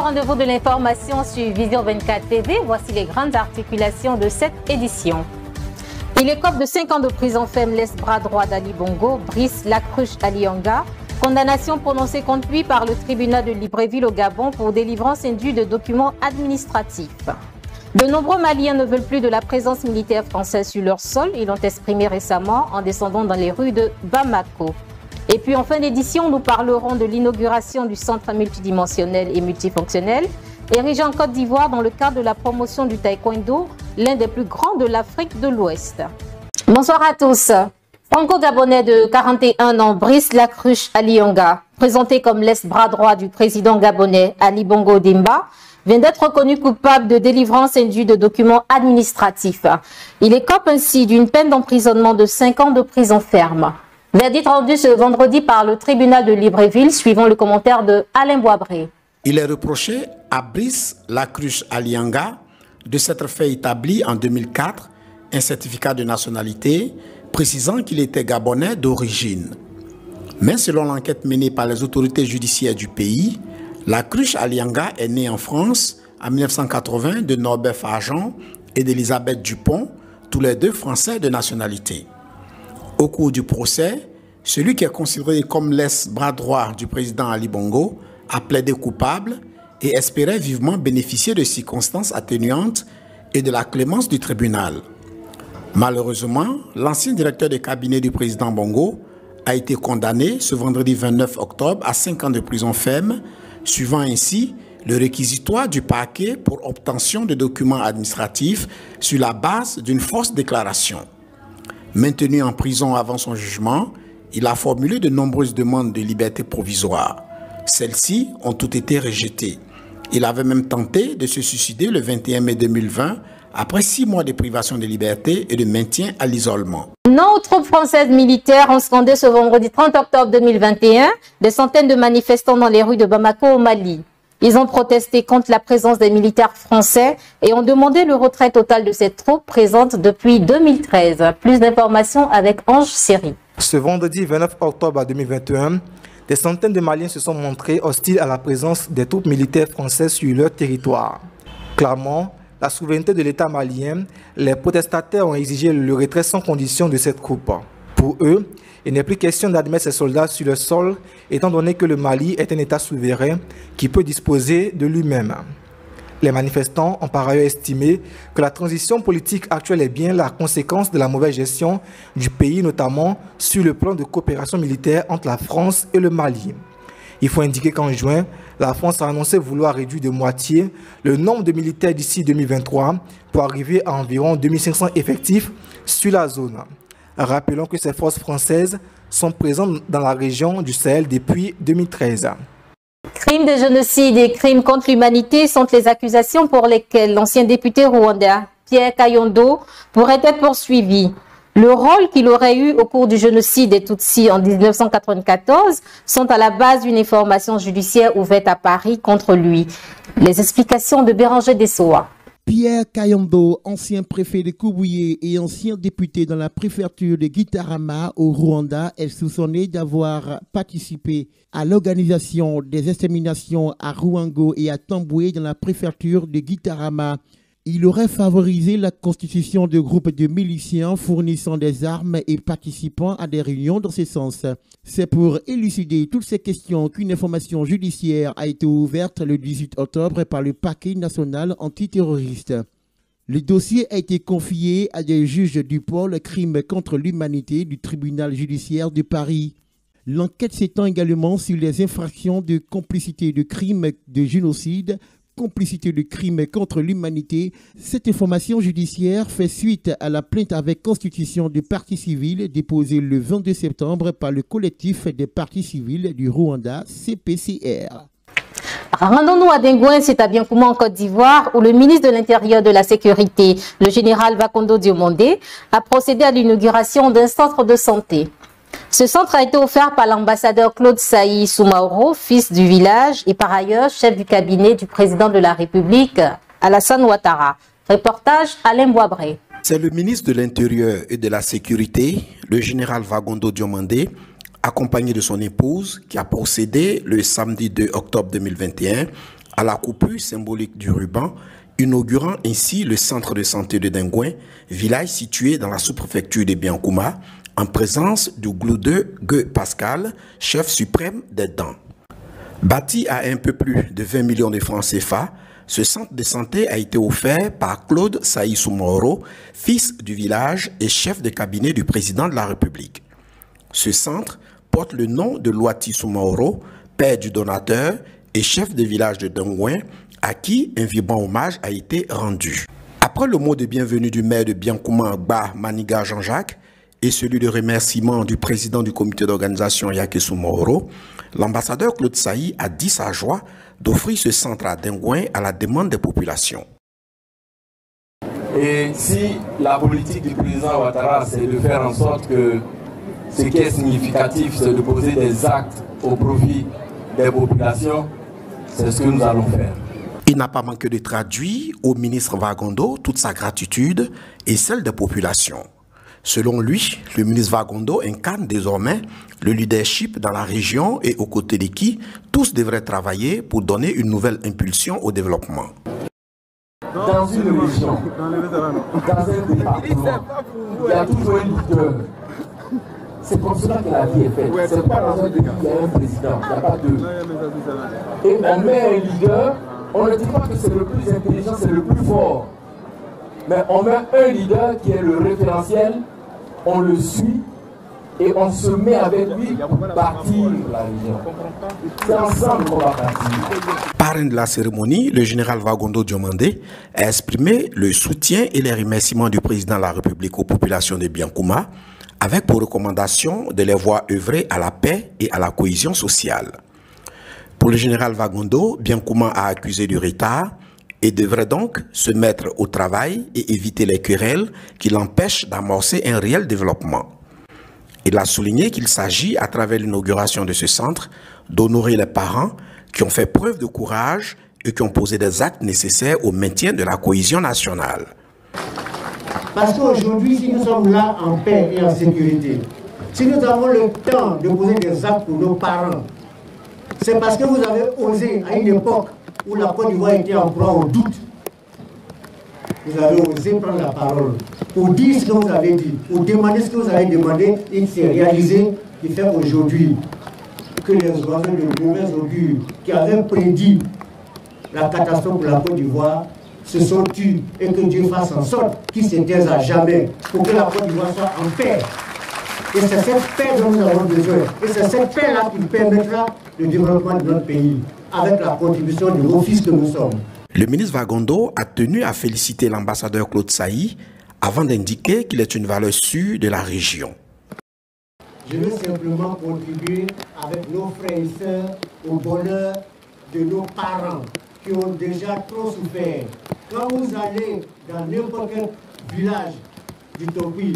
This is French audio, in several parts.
rendez-vous de l'information sur Vision 24 TV. Voici les grandes articulations de cette édition. Il écope de 5 ans de prison ferme l'ex-bras droit d'Ali Bongo, Brice Lacruche Alianga. Condamnation prononcée contre lui par le tribunal de Libreville au Gabon pour délivrance indue de documents administratifs. De nombreux Maliens ne veulent plus de la présence militaire française sur leur sol. Ils l'ont exprimé récemment en descendant dans les rues de Bamako. Et puis en fin d'édition, nous parlerons de l'inauguration du centre multidimensionnel et multifonctionnel, érigé en Côte d'Ivoire dans le cadre de la promotion du taekwondo, l'un des plus grands de l'Afrique de l'Ouest. Bonsoir à tous. Franco-gabonais de 41 ans, Brice Lacruche Alianga, présenté comme l'ex-bras droit du président gabonais Ali Bongo Ondimba, vient d'être reconnu coupable de délivrance indue de documents administratifs. Il écope ainsi d'une peine d'emprisonnement de 5 ans de prison ferme. Verdict rendu ce vendredi par le tribunal de Libreville, suivant le commentaire de Alain Boisbré. Il est reproché à Brice Lacruche Alianga de s'être fait établir en 2004 un certificat de nationalité précisant qu'il était gabonais d'origine. Mais selon l'enquête menée par les autorités judiciaires du pays, Lacruche Alianga est né en France en 1980 de Norbert Fargeon et d'Elisabeth Dupont, tous les deux français de nationalité. Au cours du procès, celui qui est considéré comme l'ex-bras droit du président Ali Bongo a plaidé coupable et espérait vivement bénéficier de circonstances atténuantes et de la clémence du tribunal. Malheureusement, l'ancien directeur de cabinet du président Bongo a été condamné ce vendredi 29 octobre à 5 ans de prison ferme, suivant ainsi le réquisitoire du parquet pour obtention de documents administratifs sur la base d'une fausse déclaration. Maintenu en prison avant son jugement, il a formulé de nombreuses demandes de liberté provisoire. Celles-ci ont toutes été rejetées. Il avait même tenté de se suicider le 21 mai 2020 après 6 mois de privation de liberté et de maintien à l'isolement. Non aux troupes françaises militaires ont scandé ce vendredi 30 octobre 2021 des centaines de manifestants dans les rues de Bamako au Mali. Ils ont protesté contre la présence des militaires français et ont demandé le retrait total de ces troupes présentes depuis 2013. Plus d'informations avec Ange Seri. Ce vendredi 29 octobre 2021, des centaines de Maliens se sont montrés hostiles à la présence des troupes militaires françaises sur leur territoire. Clairement, la souveraineté de l'État malien, les protestataires ont exigé le retrait sans condition de cette troupe. Pour eux, il n'est plus question d'admettre ces soldats sur le sol, étant donné que le Mali est un État souverain qui peut disposer de lui-même. Les manifestants ont par ailleurs estimé que la transition politique actuelle est bien la conséquence de la mauvaise gestion du pays, notamment sur le plan de coopération militaire entre la France et le Mali. Il faut indiquer qu'en juin, la France a annoncé vouloir réduire de moitié le nombre de militaires d'ici 2023 pour arriver à environ 2500 effectifs sur la zone. Rappelons que ces forces françaises sont présentes dans la région du Sahel depuis 2013. Crimes de génocide et crimes contre l'humanité sont les accusations pour lesquelles l'ancien député rwandais Pierre Kayondo pourrait être poursuivi. Le rôle qu'il aurait eu au cours du génocide des Tutsis en 1994 sont à la base d'une information judiciaire ouverte à Paris contre lui. Les explications de Béranger Dessoa. Pierre Kayondo, ancien préfet de Koubouye et ancien député dans la préfecture de Gitarama au Rwanda, est soupçonné d'avoir participé à l'organisation des exterminations à Ruango et à Tamboué dans la préfecture de Gitarama. Il aurait favorisé la constitution de groupes de miliciens fournissant des armes et participant à des réunions dans ce sens. C'est pour élucider toutes ces questions qu'une information judiciaire a été ouverte le 18 octobre par le parquet national antiterroriste. Le dossier a été confié à des juges du pôle crimes contre l'humanité du tribunal judiciaire de Paris. L'enquête s'étend également sur les infractions de complicité de crimes de génocide, complicité de crimes contre l'humanité. Cette information judiciaire fait suite à la plainte avec constitution de partie civile déposée le 22 septembre par le collectif des parties civiles du Rwanda, CPCR. Rendons-nous à Dengouin, c'est à Biancouma en Côte d'Ivoire, où le ministre de l'Intérieur et de la Sécurité, le général Vakondo Diomandé, a procédé à l'inauguration d'un centre de santé. Ce centre a été offert par l'ambassadeur Claude Saï Soumaoro, fils du village et par ailleurs chef du cabinet du président de la République, Alassane Ouattara. Reportage Alain Boisbré. C'est le ministre de l'Intérieur et de la Sécurité, le général Vakondo Diomandé, accompagné de son épouse, qui a procédé le samedi 2 octobre 2021 à la coupure symbolique du ruban, inaugurant ainsi le centre de santé de Dengouin, village situé dans la sous-préfecture de Biankouma, en présence du Gloudeux Gueux Pascal, chef suprême des dents. Bâti à un peu plus de 20 millions de francs CFA, ce centre de santé a été offert par Claude Saï Soumoro, fils du village et chef de cabinet du président de la République. Ce centre porte le nom de Loati Soumoro, père du donateur et chef de village de Dengouin, à qui un vibrant hommage a été rendu. Après le mot de bienvenue du maire de Biankouma, Maniga Jean-Jacques, et celui de remerciement du président du comité d'organisation Yake Soumoro, l'ambassadeur Claude Saï a dit sa joie d'offrir ce centre à Dengouin à la demande des populations. Et si la politique du président Ouattara, c'est de faire en sorte que ce qui est significatif, c'est de poser des actes au profit des populations, c'est ce que nous allons faire. Il n'a pas manqué de traduire au ministre Vagondo toute sa gratitude et celle des populations. Selon lui, le ministre Vagondo incarne désormais le leadership dans la région et aux côtés de qui tous devraient travailler pour donner une nouvelle impulsion au développement. Dans une région, dans un département, il y a toujours un leader. C'est comme cela que la vie est faite. C'est pas dans un pays où il y a un président, il n'y a pas deux. Et on met un leader, on ne dit pas que c'est le plus intelligent, c'est le plus fort. Mais on met un leader qui est le référentiel, on le suit et on se met avec lui pour bâtir la région. C'est ensemble qu'on va bâtir. Parrain de la cérémonie, le général Vagondo Diomandé a exprimé le soutien et les remerciements du président de la République aux populations de Biankouma, avec pour recommandation de les voir œuvrer à la paix et à la cohésion sociale. Pour le général Vagondo, Biankouma a accusé du retard et devrait donc se mettre au travail et éviter les querelles qui l'empêchent d'amorcer un réel développement. Il a souligné qu'il s'agit, à travers l'inauguration de ce centre, d'honorer les parents qui ont fait preuve de courage et qui ont posé des actes nécessaires au maintien de la cohésion nationale. Parce qu'aujourd'hui, si nous sommes là en paix et en sécurité, si nous avons le temps de poser des actes pour nos parents, c'est parce que vous avez osé à une époque où la Côte d'Ivoire était en proie au doute. Vous avez osé prendre la parole pour dire ce que vous avez dit, pour demander ce que vous avez demandé, et il s'est réalisé, qui fait aujourd'hui que les oiseaux de mauvais augure qui avaient prédit la catastrophe pour la Côte d'Ivoire se sont tus et que Dieu fasse en sorte qu'ils se taisent à jamais pour que la Côte d'Ivoire soit en paix. Et c'est cette paix dont nous avons besoin. Et c'est cette paix-là qui permettra le développement de notre pays, avec la contribution de vos fils que nous sommes. Le ministre Vagondo a tenu à féliciter l'ambassadeur Claude Saï avant d'indiquer qu'il est une valeur sûre de la région. Je veux simplement contribuer avec nos frères et sœurs au bonheur de nos parents qui ont déjà trop souffert. Quand vous allez dans n'importe quel village du Topi,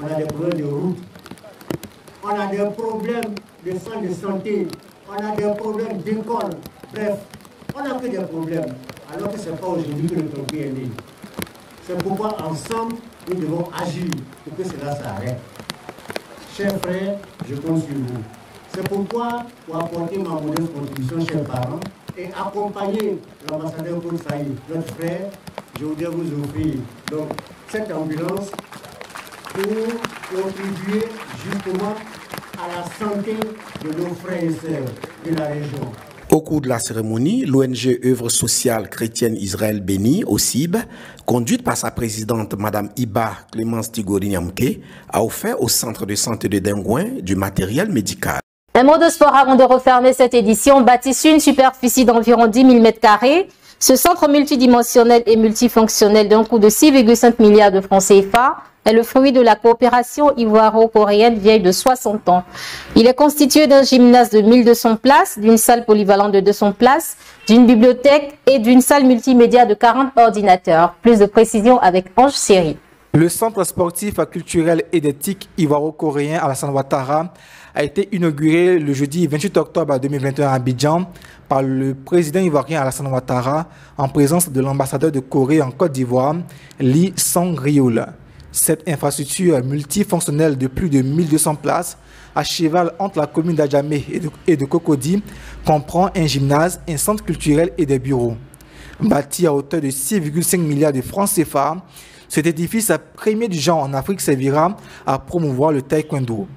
on a des problèmes de route, on a des problèmes de centre de santé, on a des problèmes d'école, bref, on n'a que des problèmes, alors que ce n'est pas aujourd'hui que le Topi est né. C'est pourquoi ensemble, nous devons agir pour que cela s'arrête. Chers frères, je compte sur vous. C'est pourquoi, pour apporter ma modeste contribution, chers parents, et accompagner l'ambassadeur Claude Saï, notre frère, je voudrais vous offrir donc, cette ambulance pour contribuer justement à la santé de nos frères et sœurs de la région. Au cours de la cérémonie, l'ONG Œuvre sociale chrétienne Israël béni, OSIB, conduite par sa présidente Mme Iba Clémence Tigori-Nyamke, a offert au centre de santé de Dengouin du matériel médical. Un mot de sport avant de refermer cette édition. Bâti sur une superficie d'environ 10 000 m², ce centre multidimensionnel et multifonctionnel d'un coût de 6,5 milliards de francs CFA est le fruit de la coopération ivoiro-coréenne vieille de 60 ans. Il est constitué d'un gymnase de 1200 places, d'une salle polyvalente de 200 places, d'une bibliothèque et d'une salle multimédia de 40 ordinateurs. Plus de précisions avec Ange Siri. Le centre sportif, culturel et d'éthique ivoiro-coréen Alassane Ouattara a été inauguré le jeudi 28 octobre 2021 à Abidjan par le président ivoirien Alassane Ouattara en présence de l'ambassadeur de Corée en Côte d'Ivoire, Lee Song-ryul. Cette infrastructure multifonctionnelle de plus de 1200 places, à cheval entre la commune d'Adjamé et de Cocody, comprend un gymnase, un centre culturel et des bureaux. Bâti à hauteur de 6,5 milliards de francs CFA, cet édifice premier du genre en Afrique servira à promouvoir le taekwondo.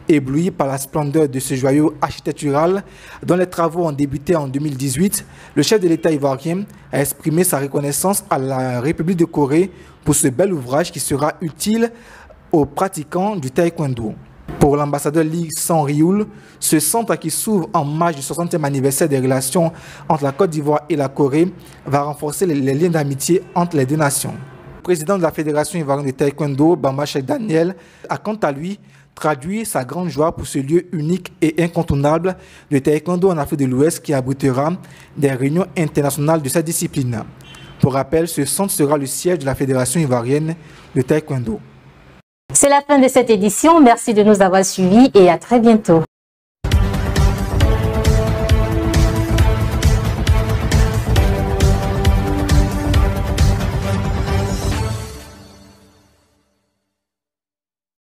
Ébloui par la splendeur de ce joyau architectural dont les travaux ont débuté en 2018, le chef de l'État ivoirien a exprimé sa reconnaissance à la République de Corée pour ce bel ouvrage qui sera utile aux pratiquants du taekwondo. Pour l'ambassadeur Lee Sang-Rioul, ce centre qui s'ouvre en marge du 60e anniversaire des relations entre la Côte d'Ivoire et la Corée va renforcer les liens d'amitié entre les deux nations. Le président de la Fédération ivoirienne de taekwondo, Bamba Cheikh Daniel, a quant à lui traduit sa grande joie pour ce lieu unique et incontournable de taekwondo en Afrique de l'Ouest qui abritera des réunions internationales de cette discipline. Pour rappel, ce centre sera le siège de la Fédération ivoirienne de taekwondo. C'est la fin de cette édition. Merci de nous avoir suivis et à très bientôt.